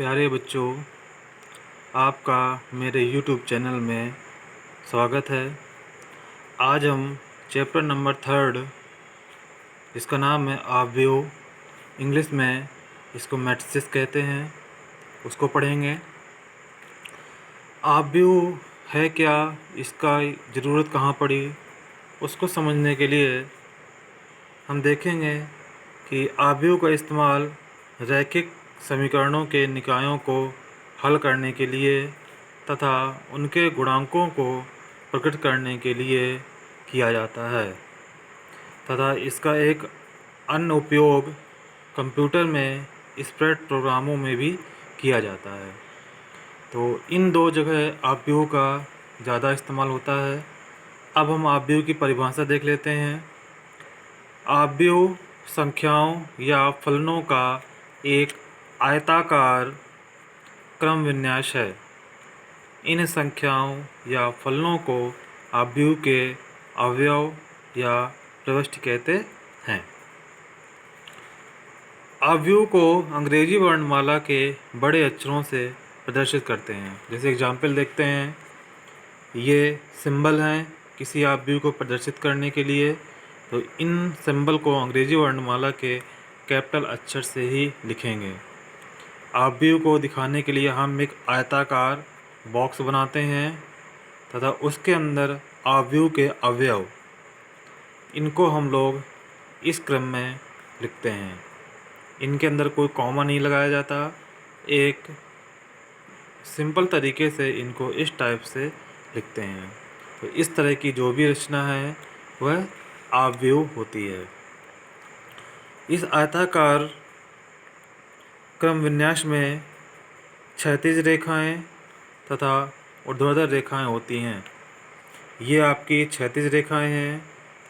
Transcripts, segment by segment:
प्यारे बच्चों, आपका मेरे YouTube चैनल में स्वागत है। आज हम चैप्टर नंबर 3 जिसका नाम है अवयव, इंग्लिश में इसको मैट्रिसेस कहते हैं, उसको पढ़ेंगे। अवयव है क्या, इसका ज़रूरत कहाँ पड़ी, उसको समझने के लिए हम देखेंगे कि अवयव का इस्तेमाल रैखिक समीकरणों के निकायों को हल करने के लिए तथा उनके गुणांकों को प्रकट करने के लिए किया जाता है तथा इसका एक अन्य उपयोग कंप्यूटर में स्प्रेड प्रोग्रामों में भी किया जाता है। तो इन दो जगह अवयव का ज़्यादा इस्तेमाल होता है। अब हम अवयव की परिभाषा देख लेते हैं। अवयव संख्याओं या फलनों का एक आयताकार क्रम विन्यास है। इन संख्याओं या फलनों को अवयव के अवयव या प्रविष्टि कहते हैं। अवयव को अंग्रेजी वर्णमाला के बड़े अक्षरों से प्रदर्शित करते हैं। जैसे एग्जाम्पल देखते हैं, ये सिंबल हैं किसी अवयव को प्रदर्शित करने के लिए, तो इन सिंबल को अंग्रेजी वर्णमाला के कैपिटल अक्षर से ही लिखेंगे। अवयव को दिखाने के लिए हम एक आयताकार बॉक्स बनाते हैं तथा उसके अंदर अवयव के अवयव, इनको हम लोग इस क्रम में लिखते हैं। इनके अंदर कोई कॉमा नहीं लगाया जाता। एक सिंपल तरीके से इनको इस टाइप से लिखते हैं। तो इस तरह की जो भी रचना है वह अवयव होती है। इस आयताकार क्रम विन्यास में क्षैतिज रेखाएं तथा ऊर्ध्वाधर रेखाएं होती हैं। ये आपकी क्षैतिज रेखाएं हैं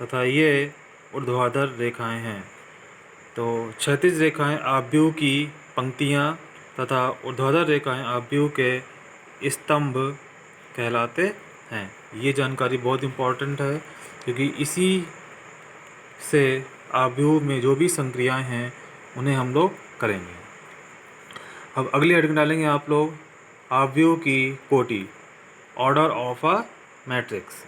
तथा ये ऊर्ध्वाधर रेखाएं हैं। तो क्षैतिज रेखाएं अवयव की पंक्तियां तथा ऊर्ध्वाधर रेखाएं अवयव के स्तंभ कहलाते हैं। ये जानकारी बहुत इम्पोर्टेंट है क्योंकि इसी से अवयव में जो भी संक्रियाएं हैं उन्हें हम लोग करेंगे। अब अगली हेडिंग डालेंगे आप लोग, अवयव की कोटि, ऑर्डर ऑफ अ मैट्रिक्स।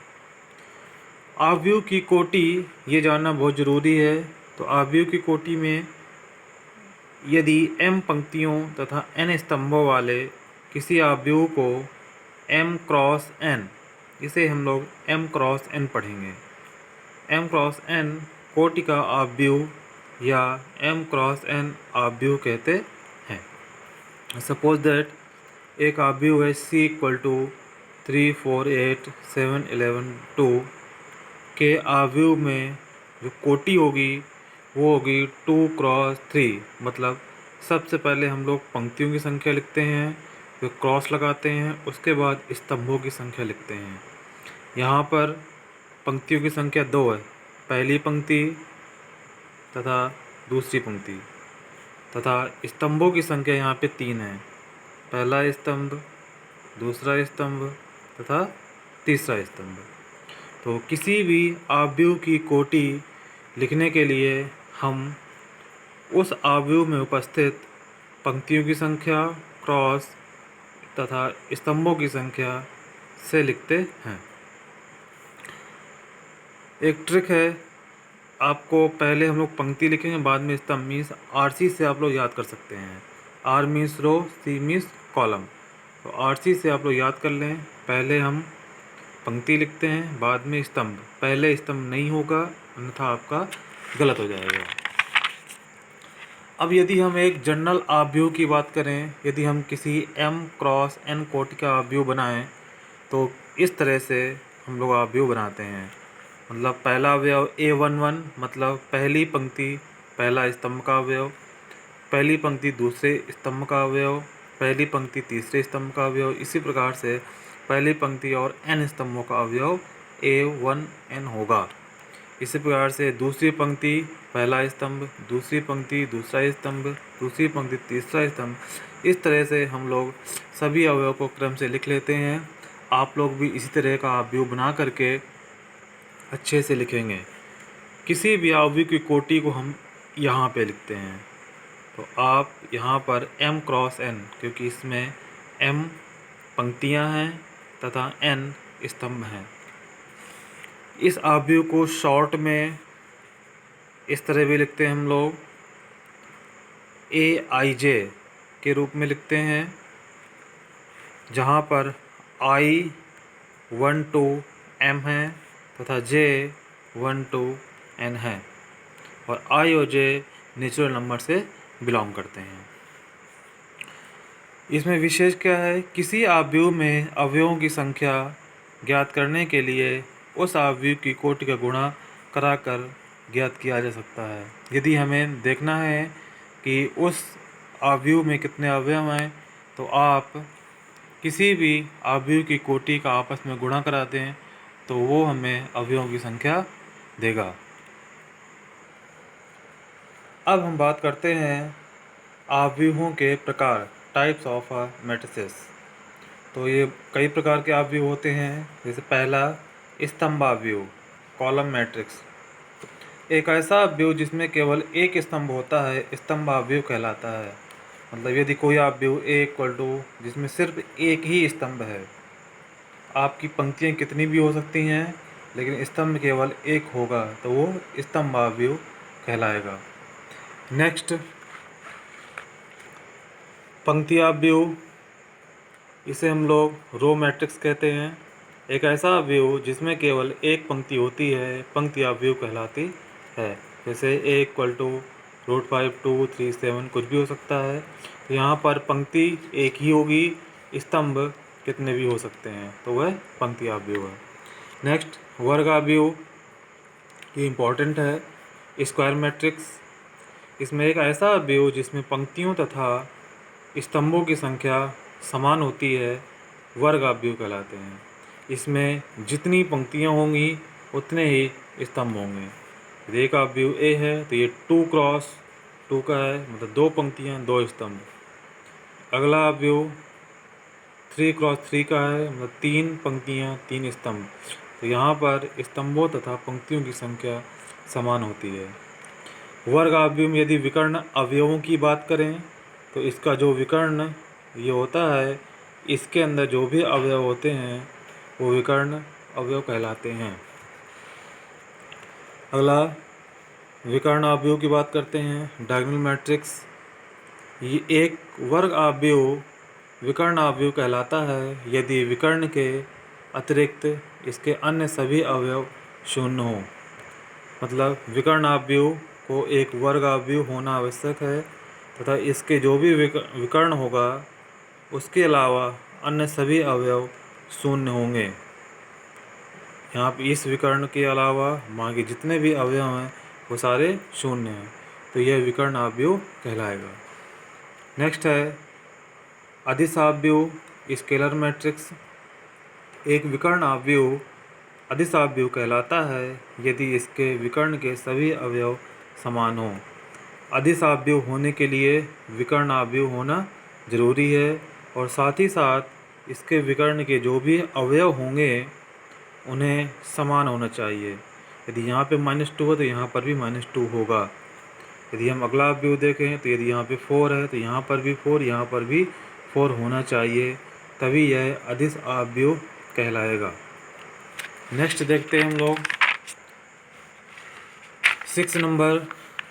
अवयव की कोटि ये जानना बहुत ज़रूरी है। तो अवयव की कोटि में यदि m पंक्तियों तथा n स्तंभों वाले किसी अवयव को m क्रॉस n, इसे हम लोग m क्रॉस n पढ़ेंगे। m क्रॉस n कोटि का अवयव या m क्रॉस n अवयव कहते हैं। सपोज दैट एक अवयव है c = 3, 4, 8, 7, 11, 2 के अवयव में जो कोटि होगी वो होगी 2 क्रॉस 3। मतलब सबसे पहले हम लोग पंक्तियों की संख्या लिखते हैं, फिर क्रॉस लगाते हैं, उसके बाद स्तंभों की संख्या लिखते हैं। यहाँ पर पंक्तियों की संख्या 2 है, पहली पंक्ति तथा दूसरी पंक्ति, तथा स्तंभों की संख्या यहाँ पे 3 है, पहला स्तंभ, दूसरा स्तंभ तथा तीसरा स्तंभ। तो किसी भी अवयव की कोटि लिखने के लिए हम उस अवयव में उपस्थित पंक्तियों की संख्या, क्रॉस तथा स्तंभों की संख्या से लिखते हैं। एक ट्रिक है, आपको पहले हम लोग पंक्ति लिखेंगे, बाद में स्तंभ। मीन्स RC से आप लोग याद कर सकते हैं। R means row, C means column. तो RC से आप लोग याद कर लें, पहले हम पंक्ति लिखते हैं, बाद में स्तंभ। पहले स्तंभ नहीं होगा, अन्यथा आपका गलत हो जाएगा। अब यदि हम एक जनरल अवयव की बात करें, यदि हम किसी m क्रॉस n कोटि का अवयव बनाएं तो इस तरह से हम लोग अवयव बनाते हैं। मतलब पहला अवयव A11, मतलब पहली पंक्ति पहला स्तंभ का अवयव, पहली पंक्ति दूसरे स्तंभ का अवयव, पहली पंक्ति तीसरे स्तंभ का अवयव। इसी प्रकार से पहली पंक्ति और n स्तंभों का अवयव A1n होगा। इसी प्रकार से दूसरी पंक्ति पहला स्तंभ, दूसरी पंक्ति दूसरा स्तंभ, दूसरी पंक्ति तीसरा स्तंभ। इस तरह से हम लोग सभी अवयव को क्रम से लिख लेते हैं। आप लोग भी इसी तरह का अवयव बना करके अच्छे से लिखेंगे। किसी भी अवयव की कोटि को हम यहाँ पे लिखते हैं। तो आप यहाँ पर m क्रॉस n, क्योंकि इसमें m पंक्तियाँ हैं तथा n स्तंभ हैं। इस आव्यूह को शॉर्ट में इस तरह भी लिखते हैं हम लोग, aij के रूप में लिखते हैं, जहाँ पर i 1 to m है तथा j 1 to n है, और i और j नेचुरल नंबर से बिलोंग करते हैं। इसमें विशेष क्या है, किसी आव्यूह में अवयवों की संख्या ज्ञात करने के लिए उस आव्यूह की कोटि का गुणा कराकर ज्ञात किया जा सकता है। यदि हमें देखना है कि उस आव्यूह में कितने अवयव हैं, तो आप किसी भी आव्यूह की कोटि का आपस में गुणा करा दें तो वो हमें अवयवों की संख्या देगा। अब हम बात करते हैं आव्यूहों के प्रकार, टाइप्स ऑफ मैट्रिसेस। तो ये कई प्रकार के आव्यूह होते हैं। जैसे पहला स्तंभ आव्यूह, कॉलम मैट्रिक्स। एक ऐसा आव्यूह जिसमें केवल एक स्तंभ होता है स्तंभ आव्यूह कहलाता है। मतलब यदि कोई आव्यूह A = जिसमें सिर्फ एक ही स्तंभ है, आपकी पंक्तियाँ कितनी भी हो सकती हैं लेकिन स्तंभ केवल एक होगा, तो वो स्तंभ आव्यूह कहलाएगा। नेक्स्ट, पंक्ति आव्यूह, इसे हम लोग रो मैट्रिक्स कहते हैं। एक ऐसा आव्यूह जिसमें केवल एक पंक्ति होती है पंक्ति आव्यूह कहलाती है। जैसे A = √5 2 3 7 कुछ भी हो सकता है। तो यहाँ पर पंक्ति एक ही होगी, स्तंभ कितने भी हो सकते हैं, तो वह पंक्ति आव्यूह है। नेक्स्ट, वर्ग आव्यूह, ये इम्पॉर्टेंट है। स्क्वायर मैट्रिक्स, इसमें एक ऐसा आव्यूह जिसमें पंक्तियों तथा स्तंभों की संख्या समान होती है वर्ग आव्यूह कहलाते हैं। इसमें जितनी पंक्तियाँ होंगी उतने ही स्तंभ होंगे। यदि एक आव्यूह A है तो ये 2 क्रॉस 2 का है, मतलब 2 पंक्तियाँ 2 स्तंभ। अगला आव्यूह 3 क्रॉस 3 का है, मतलब 3 पंक्तियाँ 3 स्तंभ। तो यहाँ पर स्तंभों तथा पंक्तियों की संख्या समान होती है। वर्ग आव्यूह में यदि विकर्ण अवयवों की बात करें तो इसका जो विकर्ण ये होता है, इसके अंदर जो भी अवयव होते हैं वो विकर्ण अवयव कहलाते हैं। अगला विकर्ण आव्यूह की बात करते हैं, डायगोनल मैट्रिक्स। ये एक वर्ग आव्यूह विकर्ण आव्यूह कहलाता है यदि विकर्ण के अतिरिक्त इसके अन्य सभी अवयव शून्य हों। मतलब विकर्ण आव्यूह को एक वर्ग आव्यूह होना आवश्यक है तथा इसके जो भी विकर्ण होगा उसके अलावा अन्य सभी अवयव शून्य होंगे। यहाँ पे इस विकर्ण के अलावा बाकी जितने भी अवयव हैं वो सारे शून्य हैं, तो यह विकर्ण आव्यूह कहलाएगा। नेक्स्ट है अदिश आव्यूह, स्केलर मैट्रिक्स। एक विकर्ण आव्यूह अदिश आव्यूह कहलाता है यदि इसके विकर्ण के सभी अवयव समान हों। अदिश आव्यूह होने के लिए विकर्ण आव्यूह होना जरूरी है, और साथ ही साथ इसके विकर्ण के जो भी अवयव होंगे उन्हें समान होना चाहिए। यदि यहाँ पे -2 है तो यहाँ पर भी -2 होगा। यदि हम अगला आव्यूह देखें तो यदि यहाँ पे 4 है तो यहाँ पर भी 4, यहाँ पर भी 4 होना चाहिए, तभी यह अदिश आव्यूह कहलाएगा। नेक्स्ट देखते हैं हम लोग 6 नंबर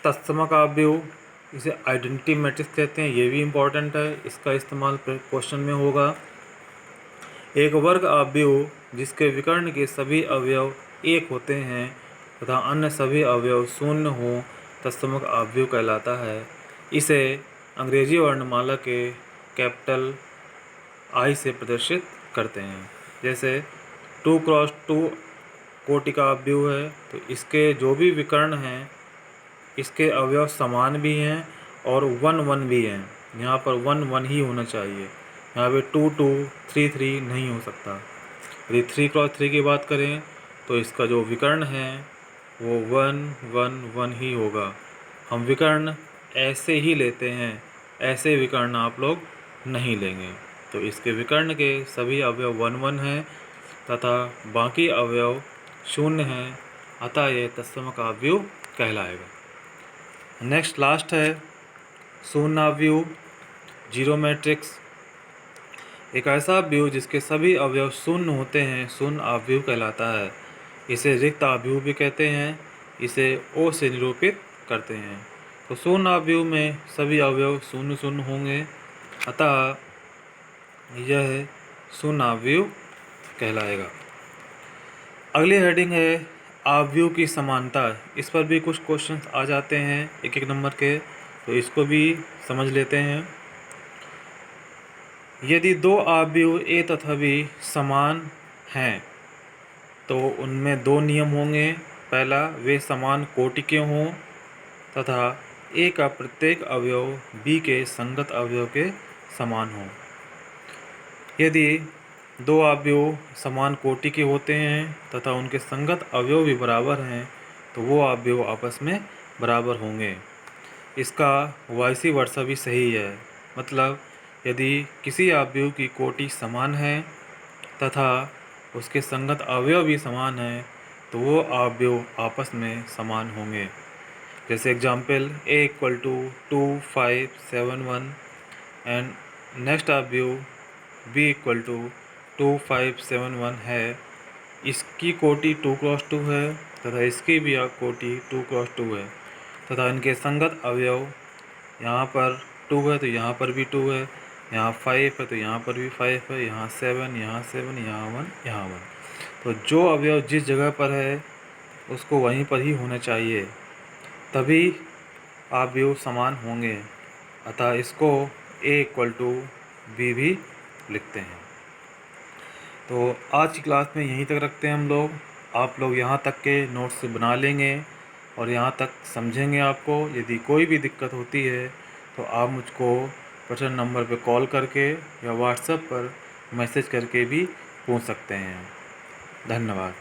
तत्समक आव्यूह, इसे आइडेंटिटी मैट्रिक्स कहते हैं। ये भी इम्पॉर्टेंट है, इसका इस्तेमाल क्वेश्चन में होगा। एक वर्ग आव्यूह जिसके विकर्ण के सभी अवयव एक होते हैं तथा अन्य सभी अवयव शून्य हों तत्समक आव्यूह कहलाता है। इसे अंग्रेजी वर्णमाला के कैपिटल I से प्रदर्शित करते हैं। जैसे 2 क्रॉस 2 कोटि का आव्यूह है, तो इसके जो भी विकर्ण हैं इसके अवयव समान भी हैं और 1 1 भी हैं। यहाँ पर 1 1 ही होना चाहिए, यहाँ पे 2 2 3 3 नहीं हो सकता। यदि 3 क्रॉस 3 की बात करें तो इसका जो विकर्ण है वो 1 1 1 ही होगा। हम विकर्ण ऐसे ही लेते हैं, ऐसे विकर्ण आप लोग नहीं लेंगे। तो इसके विकर्ण के सभी अवयव 1 1 हैं तथा बाकी अवयव शून्य हैं, अतः यह तत्समक आव्यूह कहलाएगा। नेक्स्ट लास्ट है शून्य अवयव जीरो मैट्रिक्स। एक ऐसा अवयव जिसके सभी अवयव शून्य होते हैं शून्य अवयव कहलाता है। इसे रिक्त अवयव भी कहते हैं। इसे ओ से निरूपित करते हैं। तो शून्य अवयव में सभी अवयव शून्य शून्य होंगे, अतः यह शून्य अवयव कहलाएगा। अगली हेडिंग है अवयव की समानता। इस पर भी कुछ क्वेश्चंस आ जाते हैं एक एक नंबर के, तो इसको भी समझ लेते हैं। यदि दो अवयव ए तथा बी समान हैं तो उनमें दो नियम होंगे। पहला, वे समान कोटि के हों तथा ए का प्रत्येक अवयव बी के संगत अवयव के समान हो। यदि दो अवयव समान कोटि के होते हैं तथा उनके संगत अवयव भी बराबर हैं तो वो अवयव आपस में बराबर होंगे। इसका वाइस वर्सा भी सही है। मतलब यदि किसी अवयव की कोटि समान है तथा उसके संगत अवयव भी समान हैं तो वो अवयव आपस में समान होंगे। जैसे example a equal to 2, 5, 7, 1 and next अवयव b इक्वल टू 2, 5, 7, 1 है। इसकी कोटि 2 क्रॉस 2 है तथा इसकी भी कोटि 2 क्रॉस 2 है तथा इनके संगत अवयव यहाँ पर 2 है तो यहाँ पर भी 2 है, यहाँ 5 है तो यहाँ पर भी 5 है, यहाँ 7, यहाँ 7, यहाँ 1, यहाँ 1। तो जो अवयव जिस जगह पर है उसको वहीं पर ही होना चाहिए, तभी अवयव समान होंगे। अतः इसको a इक्वल टू बी भी लिखते हैं। तो आज की क्लास में यहीं तक रखते हैं हम लोग। आप लोग यहाँ तक के नोट्स बना लेंगे और यहाँ तक समझेंगे। आपको यदि कोई भी दिक्कत होती है तो आप मुझको पर्सनल नंबर पे कॉल करके या व्हाट्सएप पर मैसेज करके भी पूछ सकते हैं। धन्यवाद।